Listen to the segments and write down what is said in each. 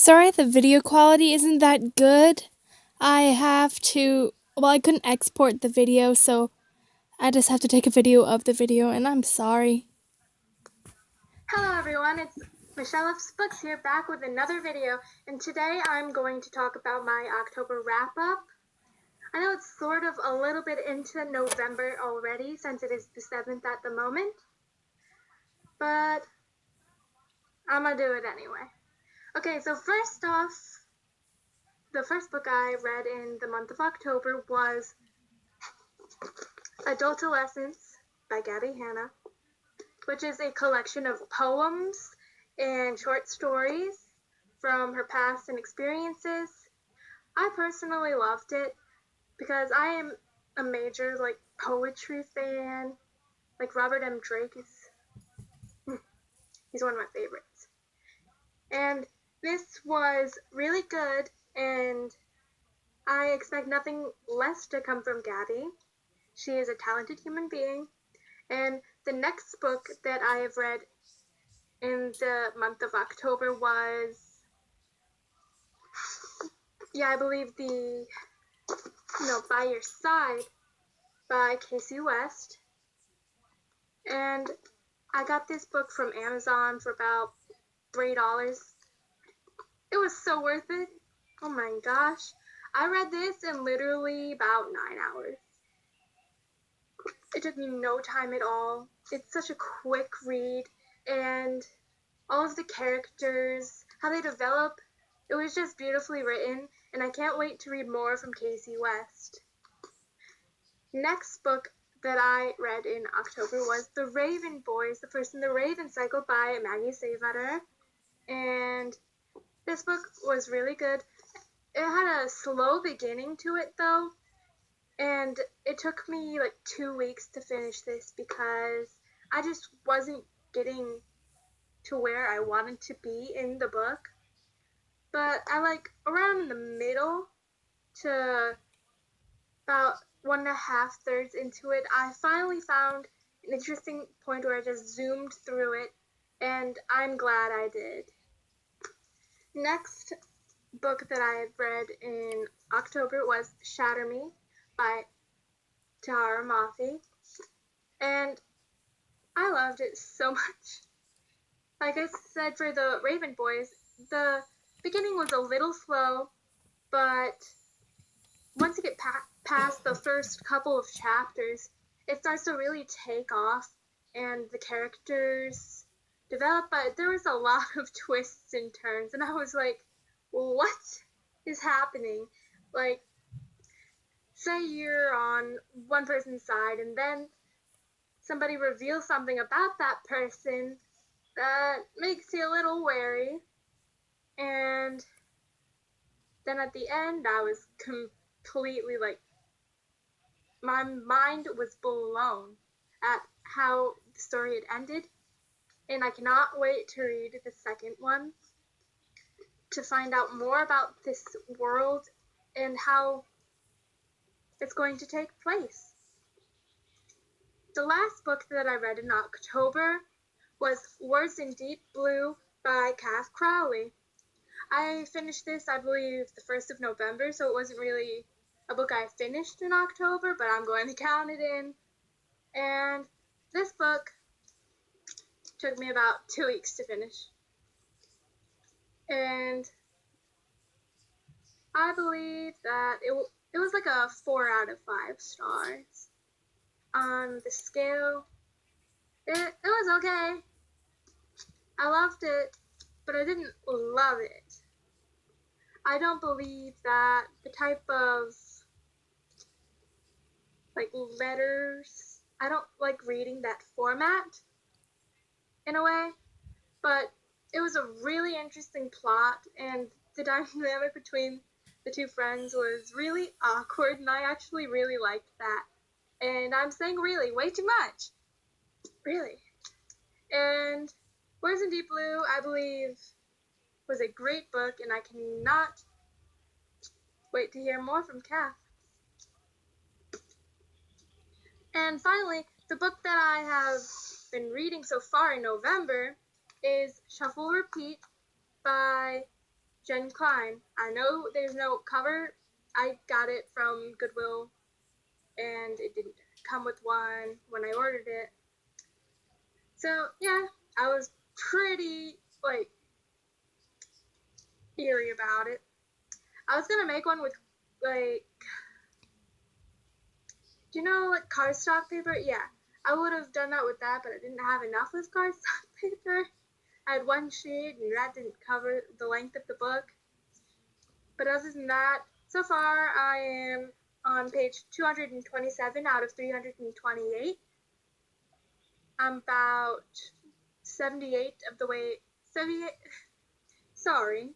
Sorry, the video quality isn't that good. I couldn't export the video, so I just have to take a video of the video, and I'm sorry. Hello everyone, it's Michelle of Books here, back with another video, and today I'm going to talk about my October wrap-up. I know it's sort of a little bit into November already, since it is the 7th at the moment, but I'm gonna do it anyway. Okay, so first off, the first book I read in the month of October was Adultolescence by Gabby Hanna, which is a collection of poems and short stories from her past and experiences. I personally loved it because I am a major poetry fan. Like Robert M. Drake he's one of my favorites. And this was really good, and I expect nothing less to come from Gabby. She is a talented human being. And the next book that I have read in the month of October was, I believe By Your Side by Casey West. And I got this book from Amazon for about $3. It was so worth it. Oh my gosh. I read this in literally about 9 hours. It took me no time at all. It's such a quick read, and all of the characters, how they develop, it was just beautifully written, and I can't wait to read more from Casey West. Next book that I read in October was The Raven Boys, the first in the Raven cycle by Maggie Savetter. And this book was really good. It had a slow beginning to it though, and it took me like 2 weeks to finish this because I just wasn't getting to where I wanted to be in the book. But around the middle to about 1.5 thirds into it, I finally found an interesting point where I just zoomed through it, and I'm glad I did. Next book that I had read in October was Shatter Me by Tahereh Mafi, and I loved it so much. Like I said, for the Raven Boys, the beginning was a little slow, but once you get past the first couple of chapters, it starts to really take off, and the characters develop, but there was a lot of twists and turns, and I was like, what is happening? Like, say you're on one person's side, and then somebody reveals something about that person that makes you a little wary, and then at the end, I was completely my mind was blown at how the story had ended, and I cannot wait to read the second one to find out more about this world and how it's going to take place. The last book that I read in October was Words in Deep Blue by Cass Crowley. I finished this, I believe, the 1st of November, so it wasn't really a book I finished in October, but I'm going to count it in. And this book took me about 2 weeks to finish. And I believe that it was like a 4 out of 5 stars. On the scale, it was okay. I loved it, but I didn't love it. I don't believe that the type of letters, I don't like reading that format in a way, but it was a really interesting plot, and the dynamic between the two friends was really awkward, and I actually really liked that. And I'm saying really way too much. Really. And Words in Deep Blue, I believe, was a great book, and I cannot wait to hear more from Kath. And finally, the book that I have been reading so far in November is Shuffle Repeat by Jen Klein. I know there's no cover. I got it from Goodwill, and it didn't come with one when I ordered it. So yeah, I was pretty like eerie about it. I was gonna make one with like, do you know like cardstock paper? Yeah, I would have done that with that, but I didn't have enough with cardstock paper. I had one sheet, and that didn't cover the length of the book. But other than that, so far I am on page 227 out of 328. I'm about 78 of the way, 78, sorry,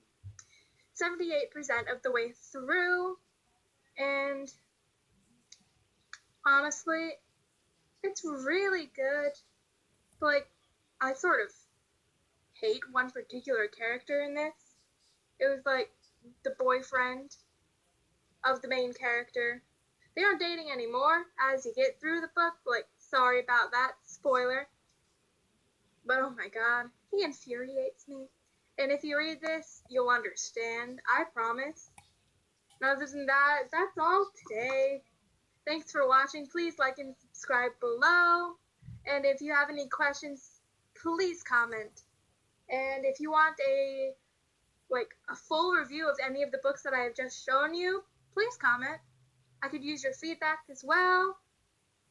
78% of the way through, and honestly, it's really good. But, like, I sort of hate one particular character in this. It was like the boyfriend of the main character. They aren't dating anymore as you get through the book. Like, sorry about that, spoiler. But oh my god, he infuriates me. And if you read this, you'll understand, I promise. And other than that, that's all today. Thanks for watching. Please like and subscribe below. And if you have any questions, please comment. And if you want a full review of any of the books that I have just shown you, please comment. I could use your feedback as well.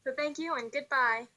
So thank you and goodbye.